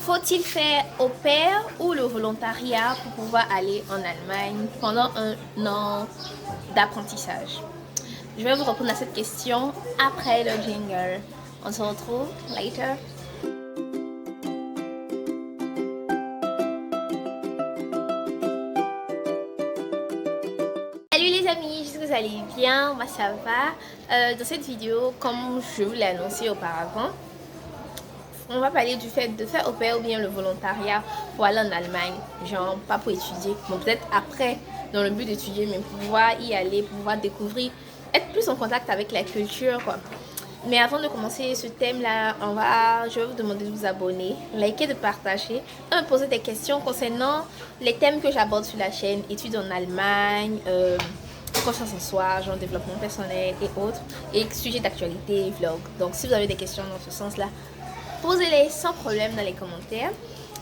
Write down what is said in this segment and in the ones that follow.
Faut-il faire au pair ou le volontariat pour pouvoir aller en Allemagne pendant un an d'apprentissage? Je vais vous répondre à cette question après le jingle. On se retrouve later. Salut les amis, j'espère que vous allez bien, moi ça va. Dans cette vidéo, comme je vous l'ai annoncé auparavant, on va parler du fait de faire au pair ou bien le volontariat pour aller en Allemagne. Genre, pas pour étudier, bon peut-être après, dans le but d'étudier, mais pour pouvoir y aller, pour pouvoir découvrir, être plus en contact avec la culture, quoi. Mais avant de commencer ce thème-là, je vais vous demander de vous abonner, liker, de partager, et me poser des questions concernant les thèmes que j'aborde sur la chaîne, études en Allemagne, confiance en soi, genre développement personnel et autres, et sujets d'actualité, vlog. Donc si vous avez des questions dans ce sens-là, posez-les sans problème dans les commentaires.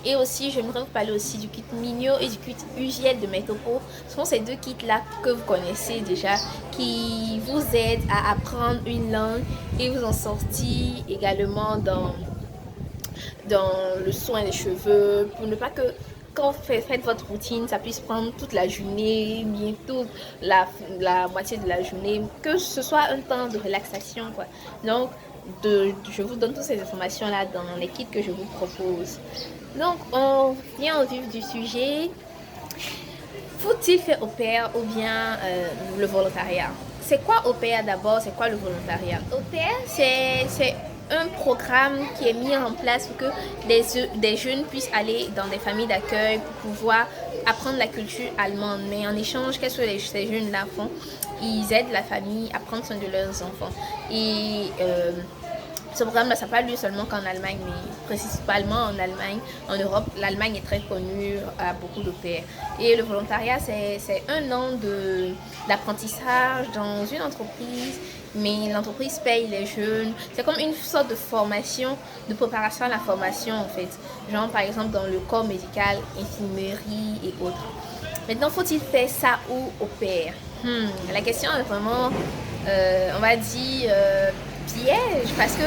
Et aussi, j'aimerais vous parler aussi du kit Migno et du kit Ugiel de Metopo. Ce sont ces deux kits-là que vous connaissez déjà, qui vous aident à apprendre une langue et vous en sortir également dans le soin des cheveux, pour ne pas que quand vous faites votre routine, ça puisse prendre toute la journée, bientôt la moitié de la journée, que ce soit un temps de relaxation, quoi. Donc, je vous donne toutes ces informations là dans les kits que je vous propose. Donc on vient au vif du sujet. Faut-il faire au pair ou bien le volontariat? C'est quoi au pair d'abord? C'est quoi le volontariat? Au pair, c'est un programme qui est mis en place pour que des jeunes puissent aller dans des familles d'accueil pour pouvoir apprendre la culture allemande. Mais en échange, qu'est-ce que ces jeunes-là font? Ils aident la famille à prendre soin de leurs enfants. Et ce programme-là, ça n'a pas lieu seulement qu'en Allemagne, mais principalement en Allemagne. En Europe, l'Allemagne est très connue à beaucoup de pays. Et le volontariat, c'est un an d'apprentissage dans une entreprise, mais l'entreprise paye les jeunes. C'est comme une sorte de formation, de préparation à la formation en fait. Genre par exemple dans le corps médical, infirmerie et autres. Maintenant, faut-il faire ça ou au pair? La question est vraiment, on va dire, piège, parce que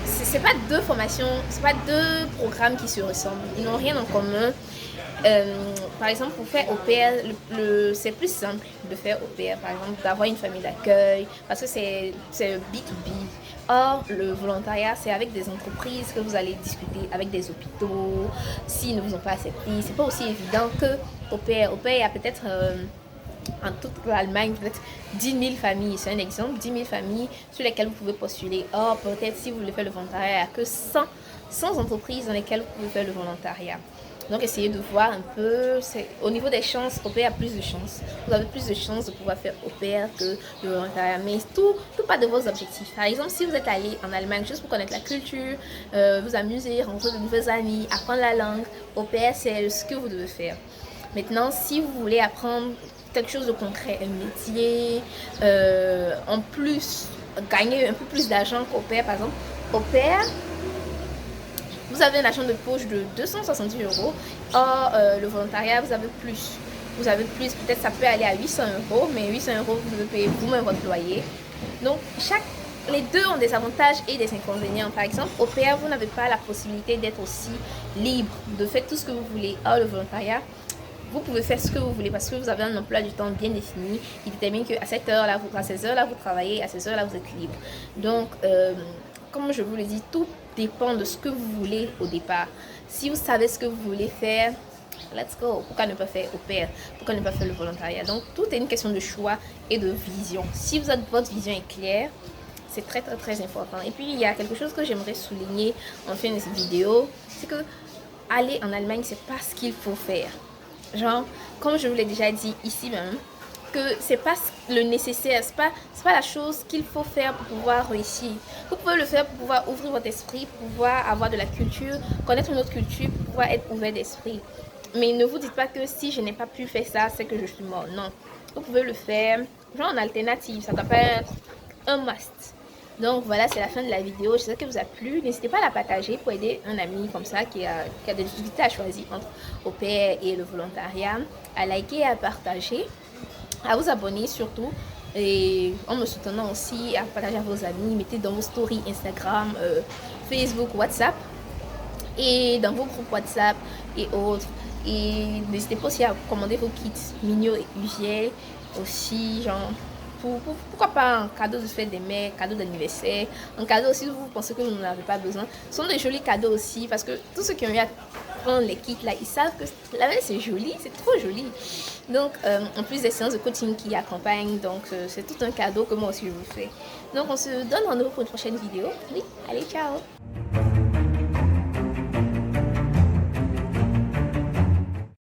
c'est pas deux formations, c'est pas deux programmes qui se ressemblent, ils n'ont rien en commun. Par exemple, pour faire au pair, c'est plus simple de faire au pair, par exemple, d'avoir une famille d'accueil, parce que c'est B2B. Or, le volontariat, c'est avec des entreprises que vous allez discuter, avec des hôpitaux, s'ils ne vous ont pas accepté. C'est pas aussi évident que au pair. Au pair, il y a peut-être en toute l'Allemagne, peut-être 10 000 familles, c'est un exemple, 10 000 familles sur lesquelles vous pouvez postuler. Or, peut-être si vous voulez faire le volontariat, il n'y a que 100 entreprises dans lesquelles vous pouvez faire le volontariat. Donc, essayez de voir un peu, au niveau des chances, au pair a plus de chances. Vous avez plus de chances de pouvoir faire au pair que le volontariat. Mais tout part de vos objectifs. Par exemple, si vous êtes allé en Allemagne juste pour connaître la culture, vous amuser, rencontrer de nouveaux amis, apprendre la langue, au pair, c'est ce que vous devez faire. Maintenant, si vous voulez apprendre quelque chose de concret, un métier, en plus, gagner un peu plus d'argent qu'au pair, par exemple, au pair, vous avez un argent de poche de 270 €. Or, le volontariat, vous avez plus. Vous avez plus, peut-être ça peut aller à 800 €, mais 800 €, vous devez payer vous-même votre loyer. Donc, les deux ont des avantages et des inconvénients. Par exemple, au pair, vous n'avez pas la possibilité d'être aussi libre, de faire tout ce que vous voulez. Or, le volontariat, vous pouvez faire ce que vous voulez parce que vous avez un emploi du temps bien défini. Il détermine qu'à cette heure-là, à ces heures-là, vous travaillez, à ces heures-là, vous êtes libre. Donc, comme je vous le dis, tout dépend de ce que vous voulez au départ. Si vous savez ce que vous voulez faire, let's go. Pourquoi ne pas faire au pair? Pourquoi ne pas faire le volontariat? Donc, tout est une question de choix et de vision. Si votre vision est claire, c'est très, très, très important. Et puis, il y a quelque chose que j'aimerais souligner en fin de cette vidéo, c'est que aller en Allemagne, c'est pas ce qu'il faut faire. Genre, comme je vous l'ai déjà dit ici même, que c'est pas le nécessaire, c'est pas la chose qu'il faut faire pour pouvoir réussir. Vous pouvez le faire pour pouvoir ouvrir votre esprit, pour pouvoir avoir de la culture, connaître une autre culture, pour pouvoir être ouvert d'esprit. Mais ne vous dites pas que si je n'ai pas pu faire ça, c'est que je suis mort. Non, vous pouvez le faire, genre en alternative, ça doit pas être un must. Donc voilà, c'est la fin de la vidéo. J'espère que vous a plu. N'hésitez pas à la partager pour aider un ami comme ça qui a des difficultés à choisir entre au pair et le volontariat. À liker et à partager. À vous abonner surtout. Et en me soutenant aussi, à partager à vos amis. Mettez dans vos stories Instagram, Facebook, WhatsApp. et dans vos groupes WhatsApp et autres. Et n'hésitez pas aussi à commander vos kits mignons et usuels aussi, genre pourquoi pas un cadeau de fête des mères, cadeau d'anniversaire, un cadeau aussi si vous pensez que vous n'en avez pas besoin. Ce sont des jolis cadeaux aussi parce que tous ceux qui ont eu à prendre les kits là, ils savent que la veille c'est joli, c'est trop joli. Donc en plus des séances de coaching qui accompagnent, donc c'est tout un cadeau que moi aussi je vous fais. Donc on se donne rendez-vous pour une prochaine vidéo. Oui, allez, ciao!